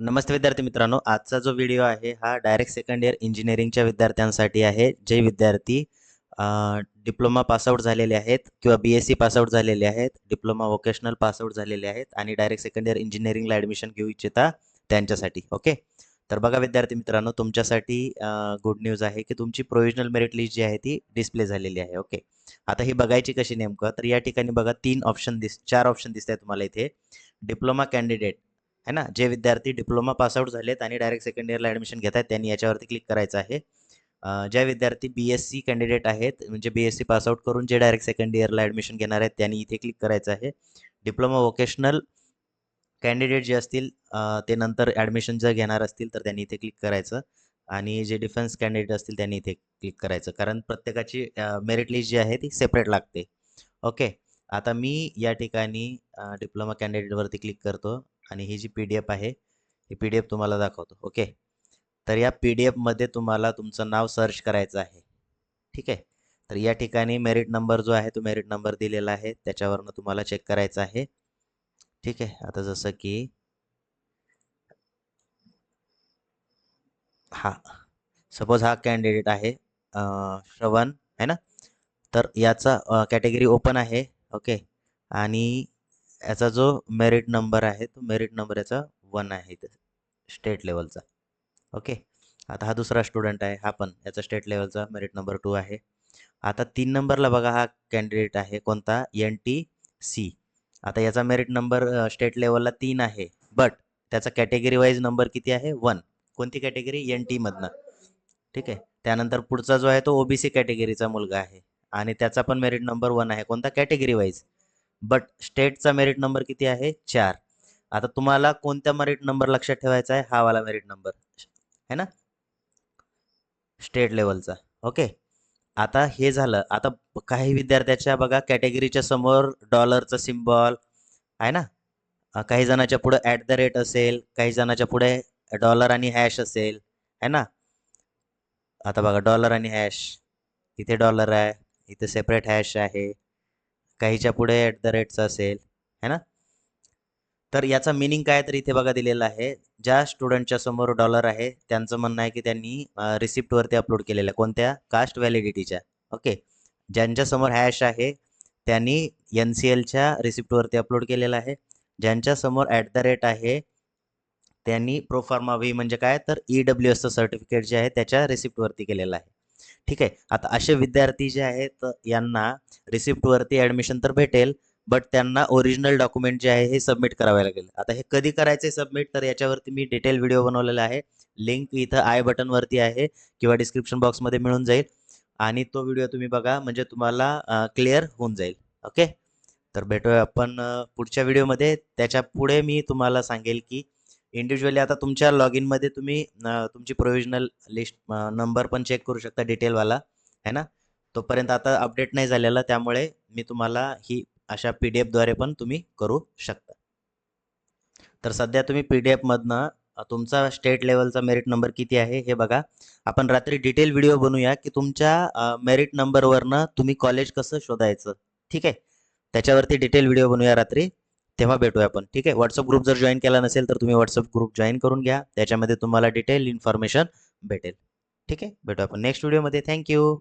नमस्ते विद्यार्थी मित्रांनो, आजचा जो व्हिडिओ आहे हा डायरेक्ट सेकंड इयर इंजिनिअरिंगच्या विद्यार्थ्यांसाठी आहे. जे विद्यार्थी डिप्लोमा पासआउट झालेले आहेत किंवा BSc पासआउट झालेले आहेत, डिप्लोमा व्होकेशनल पासआउट झालेले आहेत आणि डायरेक्ट सेकंड इयर इंजिनिअरिंगला ॲडमिशन घेऊ इच्छिता त्यांच्यासाठी. ओके, तर बघा विद्यार्थी मित्रांनो, तुमच्यासाठी गुड न्यूज आहे की तुमची प्रोव्हिजनल मेरिट लिस्ट जी आहे ती डिस्प्ले झालेली आहे. ओके, आता ही बघायची कशी नेमकं, तर या ठिकाणी बघा 4 ऑप्शन दिसत आहे तुम्हाला इथे. डिप्लोमा कॅन्डिडेट है ना, जे विद्यार्थी डिप्लोमा पासआउट झालेत आणि डायरेक्ट सेकंड इयरला ॲडमिशन घेत आहेत त्यांनी याच्यावरती क्लिक करायचं आहे. ज्या विद्यार्थी BSc कॅन्डिडेट आहेत, म्हणजे BSc पासआउट करून जे डायरेक्ट सेकंड इयरला ॲडमिशन घेणार आहेत त्यांनी इथे क्लिक करायचं आहे. डिप्लोमा व्होकेशनल कॅन्डिडेट जे असतील ते नंतर ॲडमिशन जर घेणार असतील तर त्यांनी इथे क्लिक करायचं आणि जे डिफेन्स कॅन्डिडेट असतील त्यांनी इथे क्लिक करायचं, कारण प्रत्येकाची मेरिट लिस्ट जी आहे ती सेपरेट लागते. ओके, आता मी या ठिकाणी डिप्लोमा कॅन्डिडेटवरती क्लिक करतो आणि ही जी PDF आहे ही PDF तुम्हाला दाखवतो. ओके, तर या PDF मध्ये तुम्हाला तुमचं नाव सर्च करायचं आहे. ठीक आहे, तर या ठिकाणी मेरिट नंबर जो आहे तो मेरिट नंबर दिलेला आहे, त्याच्यावरनं तुम्हाला चेक करायचं आहे. ठीक आहे, आता जसं की सपोज हा कॅन्डिडेट आहे श्रवण आहे ना, तर याचा कॅटेगरी ओपन आहे. ओके, आणि याचा जो मेरिट नंबर आहे तो मेरिट नंबर याचा 1 आहे स्टेट लेवलचा. ओके, आता हा दुसरा स्टुडंट आहे, हा पण याचा स्टेट लेवलचा मेरिट नंबर 2 आहे. आता 3 नंबरला बघा हा कॅन्डिडेट आहे कोणता, NTC. आता याचा मेरिट नंबर स्टेट लेवलला 3 आहे, बट त्याचा कॅटेगरी वाईज नंबर किती आहे, 1. कोणती कॅटेगरी, NT मधनं. ठीक आहे, त्यानंतर पुढचा जो आहे तो OBC कॅटेगरीचा मुलगा आहे आणि त्याचा पण मेरिट नंबर 1 आहे, कोणता, कॅटेगरी वाईज. बट स्टेटचा मेरिट नंबर किती आहे, 4. आता तुम्हाला कोणता मेरिट नंबर लक्षात ठेवायचा आहे, हा वाला मेरिट नंबर है ना, स्टेट लेवलचा. ओके, आता हे झालं. आता काही विद्यार्थ्याच्या बघा कॅटेगरीच्या समोर डॉलरचा सिम्बॉल आहे ना, काही जणाच्या पुढे @ असेल, काही जणाच्या पुढे डॉलर आणि हॅश असेल, है ना. आता बघा डॉलर आणि हॅश, इथे डॉलर आहे, इथे सेपरेट हॅश आहे, काहीच्या पुढे @ असेल, है ना. तर याचा मिनिंग काय, तर इथे बघा दिलेलं आहे. ज्या स्टुडंटच्या समोर डॉलर आहे त्यांचं म्हणणं आहे की त्यांनी रिसिप्टवरती अपलोड केलेलं आहे, कोणत्या, कास्ट व्हॅलिडिटीच्या. ओके, ज्यांच्या समोर हॅश आहे त्यांनी NCLच्या रिसिप्टवरती अपलोड केलेलं आहे. ज्यांच्या समोर @ आहे त्यांनी प्रोफार्मा व्ही म्हणजे काय, तर EWSचं सर्टिफिकेट जे आहे त्याच्या रिसिप्टवरती केलेलं आहे. ठीक आहे, आता असे विद्यार्थी जे आहेत यांना रिसिप्टवरती ॲडमिशन तर भेटेल, बट त्यांना ओरिजिनल डॉक्युमेंट जे आहे हे सबमिट करावे लागेल. आता हे कधी करायचे सबमिट, तर याच्यावरती मी डिटेल व्हिडिओ बनवलेला आहे. लिंक इथं आय बटनवरती आहे किंवा डिस्क्रिप्शन बॉक्समध्ये मिळून जाईल आणि तो व्हिडिओ तुम्ही बघा, म्हणजे तुम्हाला क्लिअर होऊन जाईल. ओके, तर भेटूया आपण पुढच्या व्हिडिओमध्ये. त्याच्या पुढे मी तुम्हाला सांगेल की इंडिव्हिज्युअली आता तुमच्या लॉग इनमध्ये तुम्ही तुमची प्रोव्हिजनल लिस्ट नंबर पण चेक करू शकता, डिटेलवाला है ना. तोपर्यंत आता अपडेट नाही झालेला, त्यामुळे मी तुम्हाला ही अशा PDF द्वारे पण तुम्ही करू शकता. तर सध्या तुम्ही PDF मधनं तुमचा स्टेट लेवलचा मेरिट नंबर किती आहे हे बघा. आपण रात्री डिटेल व्हिडिओ बनवूया की तुमच्या मेरिट नंबरवरनं तुम्ही कॉलेज कसं शोधायचं. ठीक आहे, त्याच्यावरती डिटेल व्हिडिओ बनवूया रात्री, तेव्हा भेटूया आपण. ठीक आहे, व्हॉट्सअप ग्रुप जर जॉईन केला नसेल तर तुम्ही व्हॉट्सअप ग्रुप जॉईन करून घ्या, त्याच्यामध्ये तुम्हाला डिटेल इन्फॉर्मेशन भेटेल. ठीक आहे, भेटू आपण नेक्स्ट व्हिडिओमध्ये. थँक्यू.